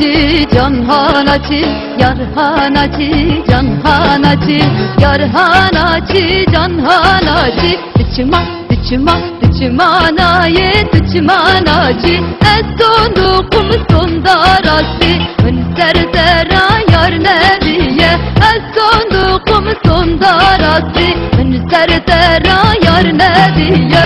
hanacı, can hanacı, yar hanacı, can hanacı, yar hanacı, can hanacı. Dıçıma, dıçıma, dıçımanayı, dıçımanacı. Estondukum sondarası, ön serdera yar neviye. Estondukum sondarası, ön serdera yar neviye.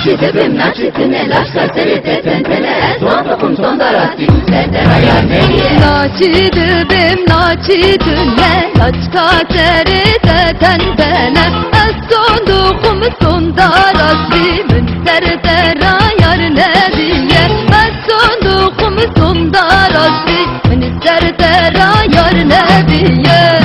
Naçidibim naçidine laşka serite tentele Esondukum sondarası serdera yar neviye. Naçidibim naçidine laşka serite tentele Esondukum sondarası ön serdera yar neviye. Esondukum sondarası ön serdera yar neviye.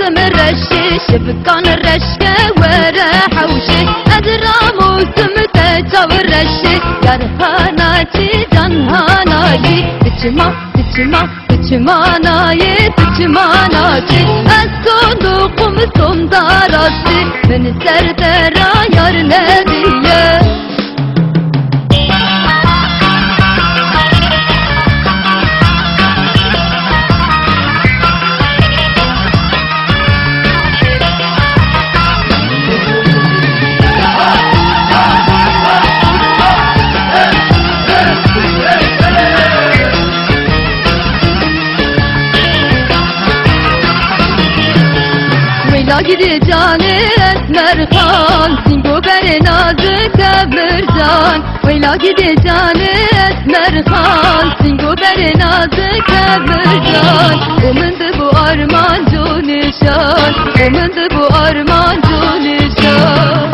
kızım reşi şıfkan reşke vere havşi Edra musim teçav reşi Yarhanacı canhanacı Dıçma dıçma dıçmanayı dıçmanacı Eskondukum sondarası Beni serdera yar neviye. La gidi canı esmer kan Singo beri nazı kebircan La gidi canı esmer kan Singo beri nazı kebircan Omındı bu armancu nişan Omındı bu armancu nişan.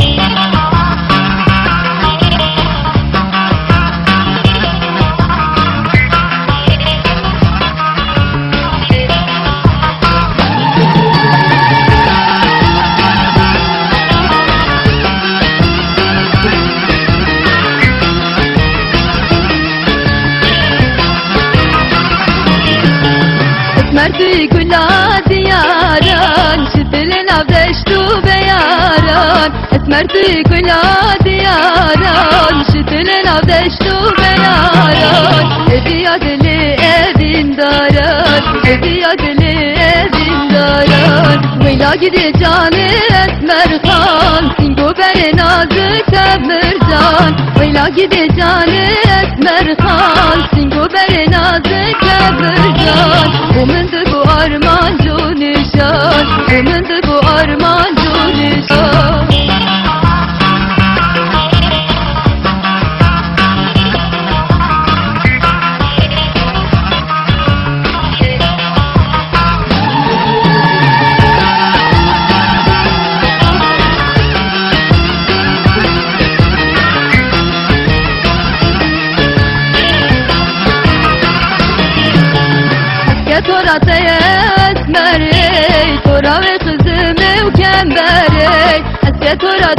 Mert'i güla diyaran Şiddilin avdeştu beyaran Esmert'i güla diyaran Şiddilin avdeştu beyaran Ediya dili evin daran Ediya dili evin daran Veyla gidi canı esmer kan Singo beri nazı kebircan Veyla gidi canı esmer kan Singo beri nazı kebircan. Omındı bu armancu nişan Omındı bu armancu nişan. Tora esmerey Tora ve kızım kemberey Eske tora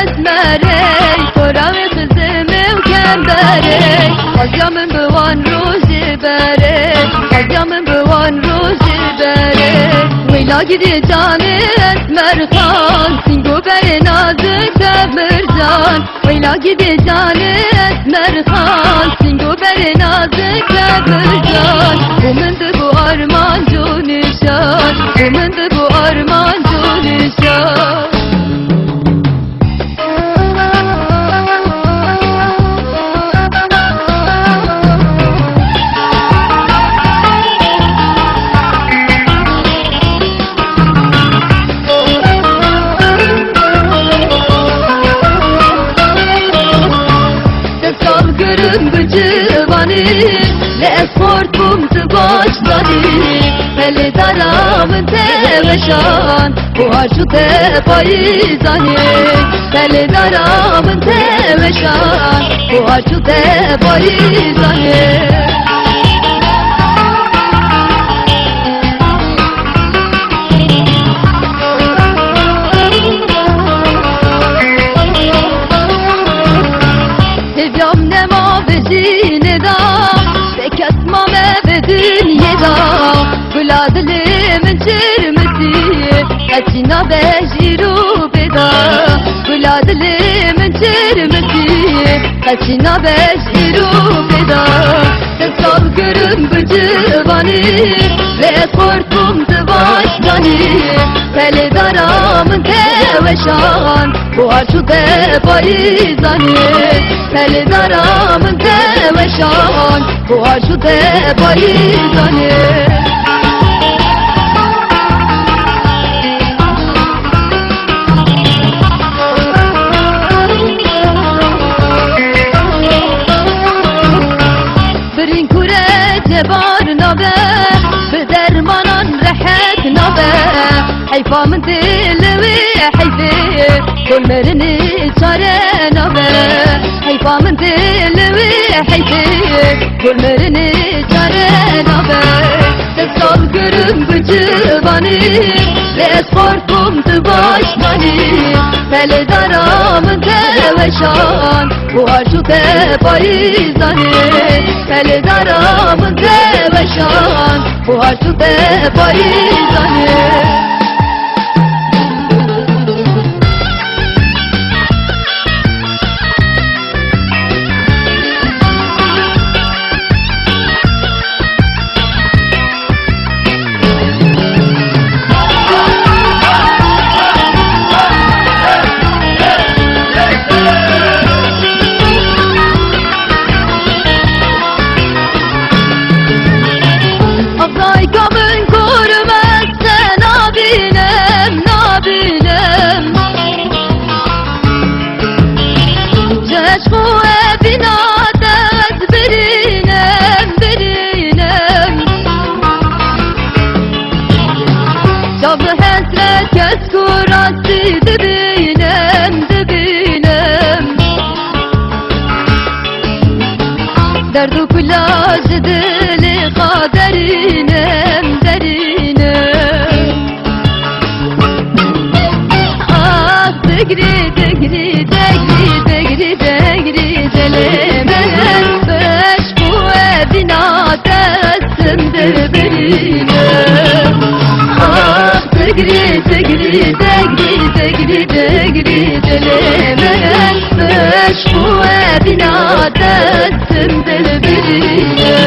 esmerey Tora ve kızım kemberey Azyamın buvan ruji berey Azyamın buvan ruji berey. Veyla gidi canı esmer kan Singo beri nazı kebircan Veyla gidi canı esmer kan Singo beri nazı kebircan. Omındı bu armancu nişan Omındı bu armancu nişan. Le esport bumtu başladı Hele daramın teveşan Bu arşu te payizani Hele daramın teveşan Bu arşu te payizani. ما بجینه دا بکس ما به دنیا دا گلا دل من چرمتی کچینا بجیرو بدا گلا دل من چرمتی کچینا بجیرو بدا سال görüm bu cıvani ve korkum tıvaştani Teli daramın teveşan bu harçu de bayizani Teli daramın teveşan bu harçu de bayizani جبار نبه بدرمانان رحت نبه حيفا من دلوي حيفي كل مرني چاره نبه حيفا من دلوي حيفي كل مرني چاره نبه تسال görüm bu cıvani ve korkum tıvaştani Teli daramın teveşan bu harçu de bayizani Teli daramın teveşan bu harçu de bayizani Sabı hasret göz kurası dibinem dibinem Derdu kulacı dili kaderinem derinem Ah degri degri degri degri degri delemen Beş bu evina teslimdir birinem Degri degri degri degri degri delemen Beş bu evina teslimdir birine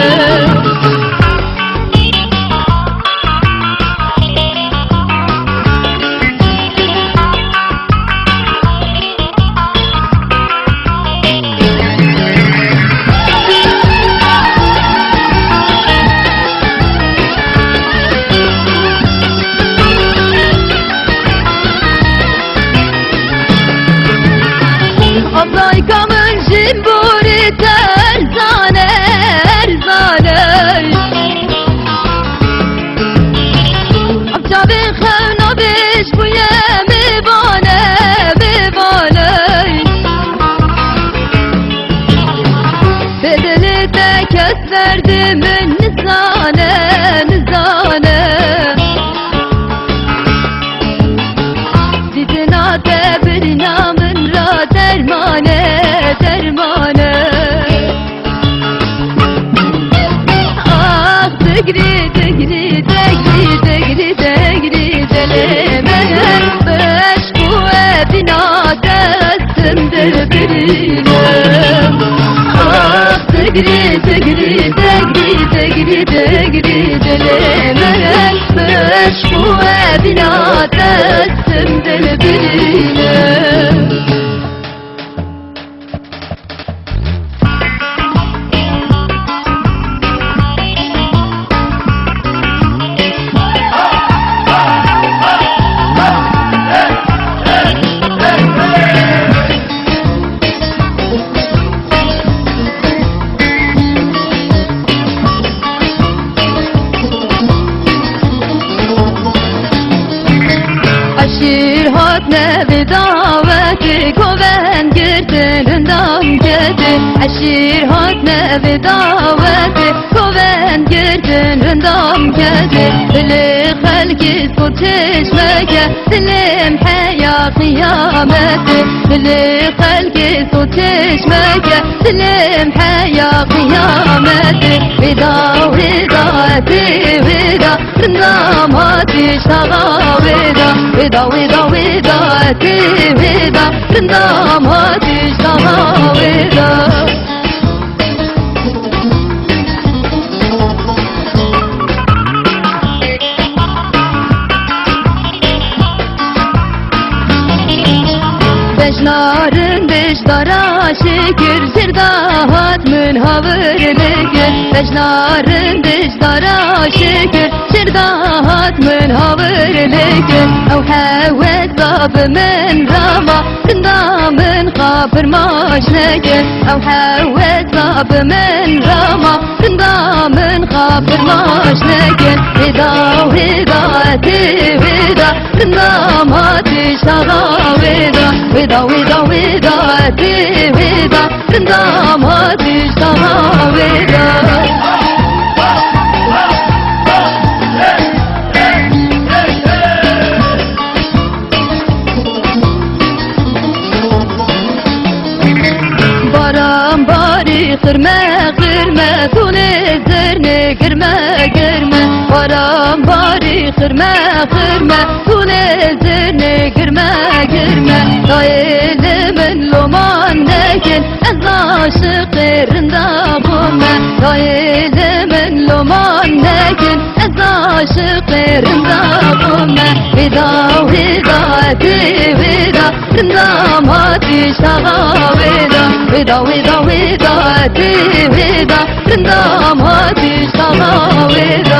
Ablaykamın jimburi terzane erzane Abcabi xevna biş bu yemi bane Bedeli de kes verdimin nizane Didina de bir namın ra dermane Ah degri degri degri degri degri delemen Beş bu evina teslimdir birine Ah degri degri degri degri degri delemen Beş bu evina teslimdir birine Aşir hat ne bir daveti koven girdiğinden geldi Aşir hat ne bir daveti koven girdiğinden geldi Dili خلقي صوت چشمك سلم حيا قيامتي اللي خلقي صوت چشمك سلم حيا قيامتي ودا وداتي ودا رناماتي شغا ودا وداتي ودا رناماتي شغا ودا Beşların beşdara şükür Zirdahat münhavırlıkır Beşların beşdara şükür Zirdahat münhavırlıkır Ev hevet zabı min rama Rindamın kapır maşnekir Ev hevet zabı min rama Rindamın kapır maşnekir Veda vedati veda Rindamati şaga veda Veda vedati veda Rindamati şaga veda Baram bari kırme Tune zerni girme Baram bari kırme Tune zerni girme Dayelimin loman nekin Ez aşık yerinde kumme Dayelimin loman nekin Ez aşık yerinde kumme Veda vedati veda Rindamati şaga veda Veda vedati veda Rindamati şaga veda